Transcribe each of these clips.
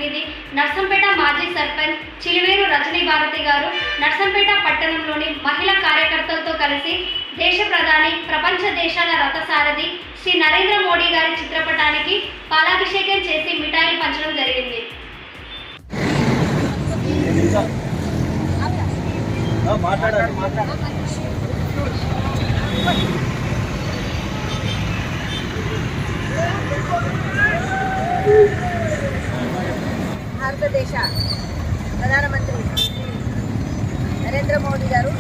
ప్రతినిధి నర్సంపేట మాజీ సర్పంచ్ చిలివేరు రజనీ భారతి గారు నర్సంపేట పట్టణంలోని మహిళా కార్యకర్తలతో కలిసి దేశ ప్రధాని ప్రపంచ దేశాల రథసారథి శ్రీ నరేంద్ర మోడీ గారి చిత్రపటానికి పాలాభిషేకం చేసి మిఠాయిలు పంచడం జరిగింది. భారతదేశ ప్రధానమంత్రి నరేంద్ర మోడీ గారు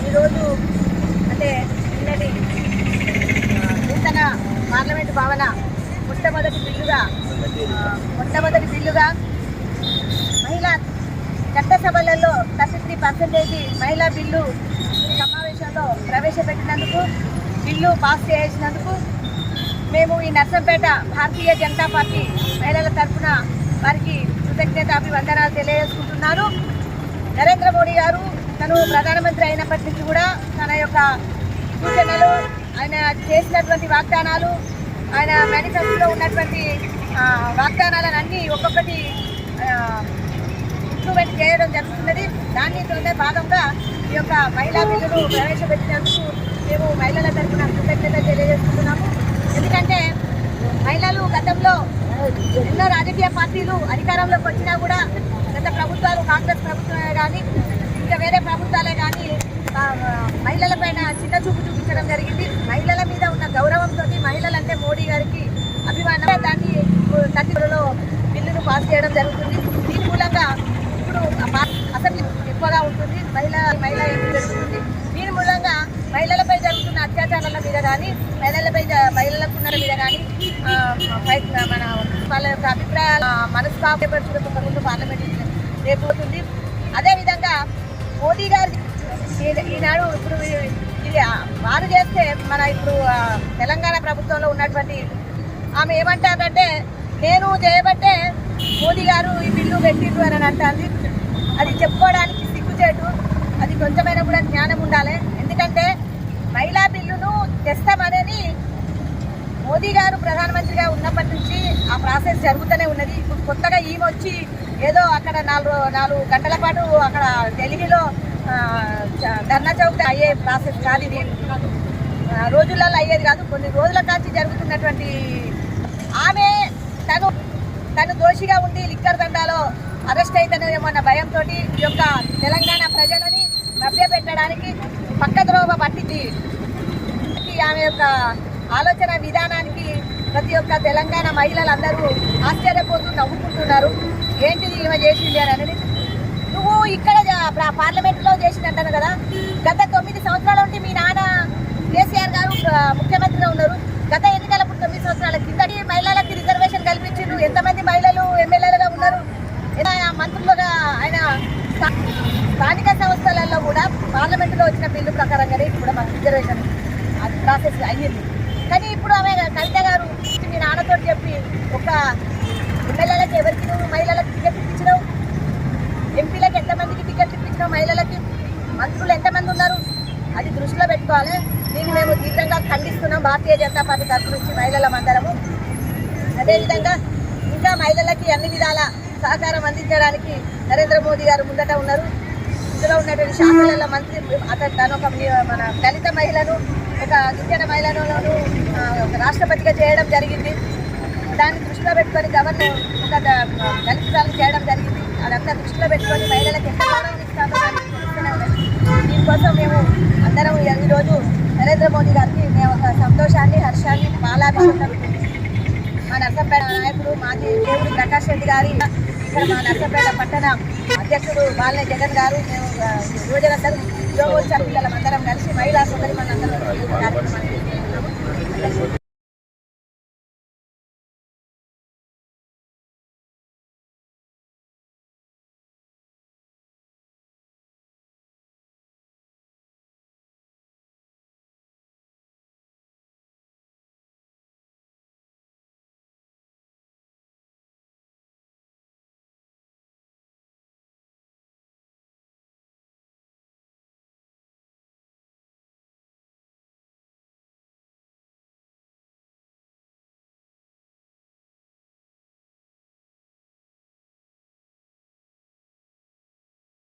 ఈరోజు అంటే నిన్నటి నూతన పార్లమెంటు భవన మొట్టమొదటి బిల్లుగా మహిళా చట్టసభలలో 33% మహిళా బిల్లు సమావేశంలో ప్రవేశపెట్టినందుకు, బిల్లు పాస్ చేసినందుకు మేము ఈ నర్సంపేట భారతీయ జనతా పార్టీ మహిళల తరఫున వారికి కృతజ్ఞతాభివందనాలు తెలియజేసుకుంటున్నాను. నరేంద్ర మోడీ గారు తను ప్రధానమంత్రి అయినప్పటి నుంచి కూడా తన యొక్క సూచనలు, ఆయన చేసినటువంటి వాగ్దానాలు, ఆయన మేనిఫెస్టోలో ఉన్నటువంటి వాగ్దానాలన్నీ ఒక్కొక్కటి ఇంప్రూవ్మెంట్ చేయడం జరుగుతున్నది. దానితోనే భాగంగా ఈ యొక్క మహిళా బిల్లును ప్రవేశపెట్టినందుకు మేము మహిళల తరఫున కృతజ్ఞత తెలియజేస్తున్నాము. ఎందుకంటే మహిళలు గతంలో ఎన్నో రాజకీయ పార్టీలు అధికారంలోకి వచ్చినా కూడా గత ప్రభుత్వాలు, కాంగ్రెస్ ప్రభుత్వమే కానీ ఇంకా వేరే ప్రభుత్వాలే కానీ మహిళలపైన చిన్న చూపు చూపించడం జరిగింది. మహిళల మీద ఉన్న గౌరవంతో మహిళలంటే మోడీ గారికి అభిమానం, దాన్ని 30లో బిల్లును పాస్ చేయడం జరుగుతుంది. దీని మూలంగా ఇప్పుడు అసెంబ్లీ ఎక్కువగా ఉంటుంది, మహిళ ఎంపీ జరుగుతుంది. దీని మూలంగా మహిళలపై జరుగుతున్న అత్యాచారాల మీద కానీ, మహిళలకు ఉన్న మీద కానీ మన వాళ్ళ యొక్క అభిప్రాయాల మనస్పాపరచులకు ముందు పార్లమెంట్ రేపు అవుతుంది. అదేవిధంగా మోదీ గారి ఈనాడు ఇప్పుడు ఇది వారు చేస్తే మన ఇప్పుడు తెలంగాణ ప్రభుత్వంలో ఉన్నటువంటి ఆమె ఏమంటారంటే, నేను చేయబట్టే మోదీ గారు ఈ బిల్లు పెట్టిండ్రు అని అంటుంది. అది చెప్పుకోవడానికి సిగ్గుచేటు, అది కొంచెమైనా కూడా జ్ఞానం ఉండాలి. ఎందుకంటే మహిళా బిల్లును తెస్తామనేది మోదీ గారు ప్రధానమంత్రిగా ఉన్నప్పటి నుంచి ఆ ప్రాసెస్ జరుగుతూనే ఉన్నది. ఇప్పుడు కొత్తగా ఈమె వచ్చి ఏదో అక్కడ 4 గంటల పాటు అక్కడ ఢిల్లీలో ధర్నా చౌక్ అయ్యే ప్రాసెస్ కాదు, ఇది రోజులలో అయ్యేది కాదు, కొన్ని రోజుల కాంచి జరుగుతున్నటువంటి. ఆమె తను దోషిగా ఉండి లిక్కర్ దండాలో అరెస్ట్ అయితేనేమో అన్న భయంతో ఈ యొక్క తెలంగాణ ప్రజలని మభ్యపెట్టడానికి పక్కద్రోవ పట్టింది. ఆమె యొక్క ఆలోచన విధానానికి ప్రతి ఒక్క తెలంగాణ మహిళలందరూ ఆశ్చర్యపోతూ నవ్వుకుంటున్నారు. ఏంటిది ఈమె చేసింది అని అనేది. నువ్వు ఇక్కడ పార్లమెంట్లో చేసిందంటాను కదా, గత 9 సంవత్సరాల నుండి మీ నాన్న కేసీఆర్ గారు ముఖ్యమంత్రిగా ఉన్నారు. గత ఎన్నికలప్పుడు 9 సంవత్సరాల కిందటి మహిళలకి రిజర్వేషన్ కల్పించిండ్రు. ఎంతమంది మహిళలు ఎమ్మెల్యేలుగా ఉన్నారు, మంత్రులుగా. ఆయన స్థానిక సంస్థలలో కూడా పార్లమెంటులో వచ్చిన బిల్లు ప్రకారంగానే కూడా మాకు రిజర్వేషన్ ప్రాసెస్ అయ్యింది. కానీ ఇప్పుడు ఆమె కవిత గారు మీ నాన్నతో చెప్పి ఒక ఎమ్మెల్యేలకు ఎవరికి నువ్వు మహిళలకు టికెట్ ఇప్పించినావు, ఎంపీలకు ఎంతమందికి టికెట్ ఇప్పించినావు, మహిళలకి మంత్రులు ఎంతమంది ఉన్నారు, అది దృష్టిలో పెట్టుకోవాలి. దీన్ని మేము తీవ్రంగా ఖండిస్తున్నాం భారతీయ జనతా పార్టీ తరఫు నుంచి మహిళలమందరము. అదేవిధంగా ఇంకా మహిళలకి అన్ని విధాల సహకారం అందించడానికి నరేంద్ర మోదీ గారు ముందట ఉన్నారు. ఇందులో ఉన్నటువంటి శాఖల మంత్రి తను ఒక మన దళిత మహిళను, ఒక గిరిజన మహిళను రాష్ట్రపతిగా చేయడం జరిగింది. దాన్ని దృష్టిలో పెట్టుకొని గవర్నర్ ఒక దళితులను చేయడం జరిగింది. అదంతా దృష్టిలో పెట్టుకొని మహిళలకు ఎంత గౌరవం ఇస్తామో దీనికోసం మేము అందరం ఈరోజు నరేంద్ర మోదీ గారికి మేము ఒక సంతోషాన్ని, హర్షాన్ని, పాలాభిషేకం మా నర్సంపేట నాయకుడు మాజీ దేవుడు ప్రకాష్ రెడ్డి గారి, ఇక్కడ మా నర్సంపేట పట్టణ అధ్యక్షుడు బాలనే జగన్ గారు, మేము యువజనందరూ యువమోర్చా పిల్లలందరం కలిసి మహిళా సోదరి మనందరం కార్యక్రమాన్ని